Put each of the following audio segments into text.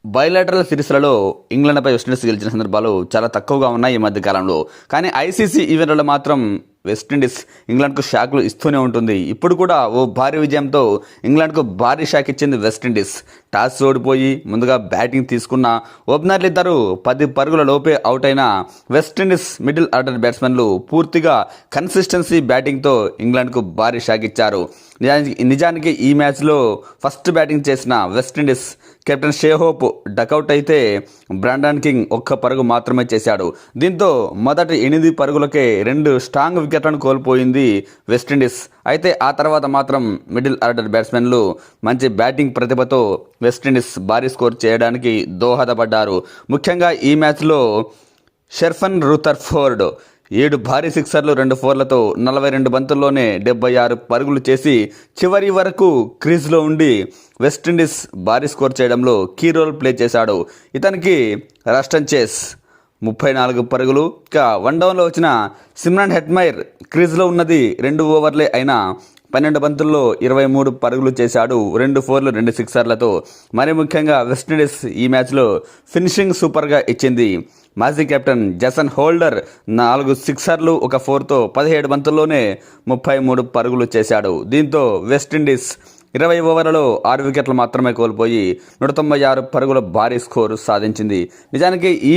Bilateral సిరీస్లలో ఇంగ్లాండ్పై West Indies గెలిచిన సందర్భాలు చాలా తక్కువగా ఉన్నాయి ఈ మధ్య కాలంలో. కానీ ఐసీసీ ఈవెంట్లలో మాత్రం వెస్టిండీస్ ఇంగ్లాండ్కు షాక్లు ఇస్తూనే ఉంటుంది. ఇప్పుడు కూడా ఓ భారీ విజయంతో ఇంగ్లాండ్కు భారీ షాక్ ఇచ్చింది వెస్టిండీస్. టాస్ ఓడిపోయి ముందుగా బ్యాటింగ్ తీసుకున్న ఓపెనర్లు ఇద్దరు 10 పరుగుల లోపే అవుట్ అయిన వెస్టిండీస్ మిడిల్ ఆర్డర్ బ్యాట్స్మెన్లు పూర్తిగా కన్సిస్టెన్సీ బ్యాటింగ్తో ఇంగ్లాండ్కు భారీ షాక్ ఇచ్చారు. నిజానికి ఈ మ్యాచ్లో ఫస్ట్ బ్యాటింగ్ చేసిన వెస్టిండీస్ కెప్టెన్ షేహోప్ డకౌట్ అయితే బ్రాండన్ కింగ్ 1 పరుగు మాత్రమే చేశాడు. దీంతో మొదటి 8 పరుగులకే 2 స్ట్రాంగ్ వికెట్లను కోల్పోయింది వెస్టిండీస్. అయితే ఆ తర్వాత మాత్రం మిడిల్ ఆర్డర్ బ్యాట్స్మెన్లు మంచి బ్యాటింగ్ ప్రతిభతో వెస్టిండీస్ భారీ స్కోర్ చేయడానికి దోహదపడ్డారు. ముఖ్యంగా ఈ మ్యాచ్లో షెర్ఫన్ రూథర్ఫోర్డ్ 7 భారీ సిక్సర్లు 2 ఫోర్లతో 42 బంతుల్లోనే 76 పరుగులు చేసి చివరి వరకు క్రీజ్లో ఉండి వెస్టిండీస్ భారీ స్కోర్ చేయడంలో కీ రోల్ ప్లే చేశాడు. ఇతనికి రస్టన్ చేస్ 34 పరుగులు, ఇక 1 డౌన్లో వచ్చిన సిమ్రాన్ హెట్మైర్ క్రీజ్లో ఉన్నది 2 ఓవర్లే అయినా 12 బంతుల్లో 23 పరుగులు చేశాడు 2 ఫోర్లు 2 సిక్సర్లతో. మరి ముఖ్యంగా వెస్టిండీస్ ఈ మ్యాచ్లో ఫినిషింగ్ సూపర్గా ఇచ్చింది. మాజీ కెప్టెన్ జసన్ హోల్డర్ 4 సిక్సర్లు 1 ఫోర్తో 17 బంతుల్లోనే 33 పరుగులు చేశాడు. దీంతో వెస్టిండీస్ 20 ఓవర్లలో 6 వికెట్లు మాత్రమే కోల్పోయి 196 పరుగుల భారీ స్కోరు సాధించింది. నిజానికి ఈ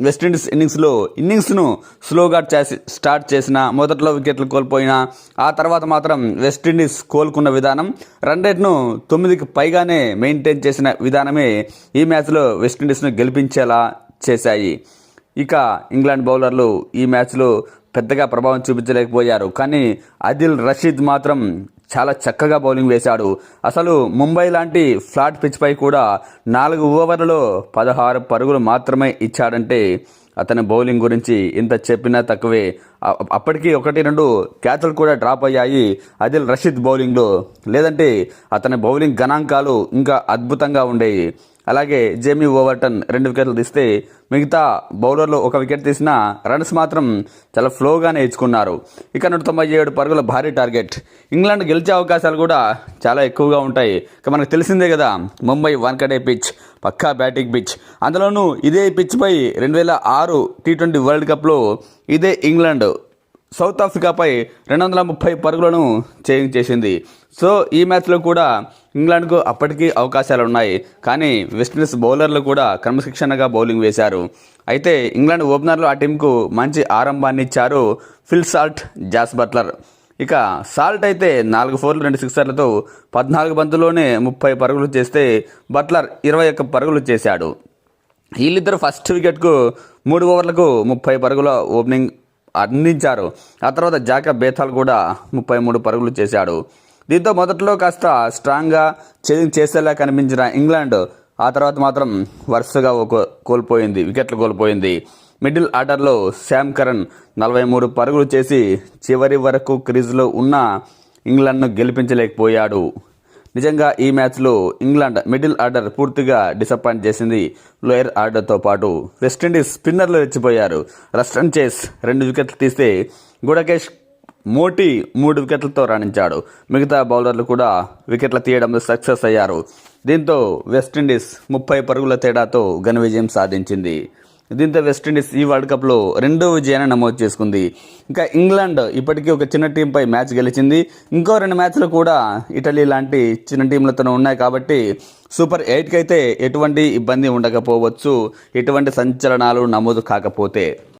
వెస్టిండీస్ ఇన్నింగ్స్ను స్లోగా స్టార్ట్ చేసిన, మొదట్లో వికెట్లు కోల్పోయినా ఆ తర్వాత మాత్రం వెస్టిండీస్ కోలుకున్న విధానం, రన్ రేట్ను 9కి పైగానే మెయింటైన్ చేసిన విధానమే ఈ మ్యాచ్లో వెస్టిండీస్ను గెలిపించేలా చేశాయి. ఇక ఇంగ్లాండ్ బౌలర్లు ఈ మ్యాచ్లో పెద్దగా ప్రభావం చూపించలేకపోయారు. కానీ ఆదిల్ రషీద్ మాత్రం చాలా చక్కగా బౌలింగ్ వేశాడు. అసలు ముంబై లాంటి ఫ్లాట్ పిచ్పై కూడా 4 ఓవర్లలో 16 పరుగులు మాత్రమే ఇచ్చాడంటే అతని బౌలింగ్ గురించి ఎంత చెప్పినా తక్కువే. అప్పటికి 1-2 క్యాచ్లు కూడా డ్రాప్ అయ్యాయి ఆదిల్ రషీద్ బౌలింగ్లో. లేదంటే అతని బౌలింగ్ గణాంకాలు ఇంకా అద్భుతంగా ఉండేవి. అలాగే జేమీ ఓవర్టన్ 2 వికెట్లు తీస్తే మిగతా బౌలర్లు 1 వికెట్ తీసినా రన్స్ మాత్రం చాలా ఫ్లోగానే ఇచ్చుకున్నారు. ఇక 197 పరుగుల భారీ టార్గెట్. ఇంగ్లాండ్ గెలిచే అవకాశాలు కూడా చాలా ఎక్కువగా ఉంటాయి. ఇక మనకు తెలిసిందే కదా, ముంబై వాన్కడే పిచ్, పక్కా బ్యాటింగ్ పిచ్. అందులోనూ ఇదే పిచ్పై 2006 టీ20 వరల్డ్ కప్లో ఇదే ఇంగ్లాండ్ సౌత్ ఆఫ్రికాపై 230 పరుగులను చేయించేసింది. సో ఈ మ్యాచ్లో కూడా ఇంగ్లాండ్కు అప్పటికీ అవకాశాలు ఉన్నాయి. కానీ వెస్టిండీస్ బౌలర్లు కూడా క్రమశిక్షణగా బౌలింగ్ వేశారు. అయితే ఇంగ్లాండ్ ఓపెనర్లు ఆ టీంకు మంచి ఆరంభాన్ని ఇచ్చారు. Phil Salt, Jos Buttler. ఇక సాల్ట్ అయితే 4 ఫోర్లు 2 సిక్సర్లతో 14 బంతుల్లోనే 30 పరుగులు చేస్తే బట్లర్ 21 పరుగులు చేశాడు. వీళ్ళిద్దరు ఫస్ట్ వికెట్కు 3 ఓవర్లకు 30 పరుగుల ఓపెనింగ్ అందించారు. ఆ తర్వాత జాకబ్ బేథాల్ కూడా 33 పరుగులు చేశాడు. దీంతో మొదట్లో కాస్త స్ట్రాంగ్గా చేసేలా కనిపించిన ఇంగ్లాండ్ ఆ తర్వాత మాత్రం వరుసగా వికెట్లు కోల్పోయింది. మిడిల్ ఆర్డర్లో శామ్ కరన్ 43 పరుగులు చేసి చివరి వరకు క్రీజ్లో ఉన్న ఇంగ్లాండ్ను గెలిపించలేకపోయాడు. నిజంగా ఈ మ్యాచ్లో ఇంగ్లాండ్ మిడిల్ ఆర్డర్ పూర్తిగా డిసప్పాయింట్ చేసింది. లోయర్ ఆర్డర్తో పాటు వెస్టిండీస్ స్పిన్నర్లు రెచ్చిపోయారు. రస్టన్ చేస్ 2 వికెట్లు తీస్తే గుడకేష్ మోటీ 3 వికెట్లతో రాణించాడు. మిగతా బౌలర్లు కూడా వికెట్ల తీయడంలో సక్సెస్ అయ్యారు. దీంతో వెస్టిండీస్ 30 పరుగుల తేడాతో ఘన విజయం సాధించింది. దీంతో వెస్టిండీస్ ఈ వరల్డ్ కప్లో 2వ విజయాన్ని నమోదు చేసుకుంది. ఇంకా ఇంగ్లాండ్ ఇప్పటికీ ఒక చిన్న టీంపై మ్యాచ్ గెలిచింది. ఇంకో 2 మ్యాచ్లు కూడా ఇటలీ లాంటి చిన్న టీంలతో ఉన్నాయి. కాబట్టి సూపర్ 8కి అయితే ఎటువంటి ఇబ్బంది ఉండకపోవచ్చు, ఎటువంటి సంచలనాలు నమోదు కాకపోతే.